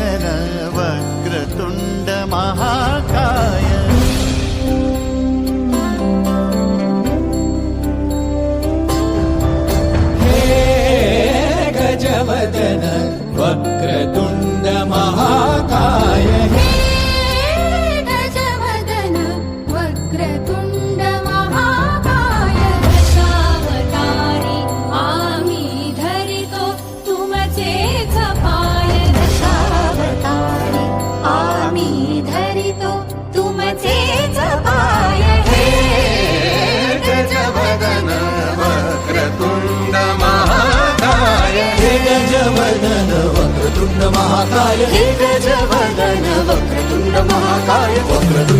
गजवदन वक्रतुंड महाकाय गजवदन वक्रतुंड महाकाय गजवदन वक्रतुंड महाकाय दशावतारी आम्ही धरितो तुमचेच पाय दशावतारी आम्ही धरितो तुमचेच पाय गजवदन वक्रतुंड महाकाय गजवदन वक्रतुंड महाकाय गजवदन वक्रतुंड महाकाय वक्रतुंड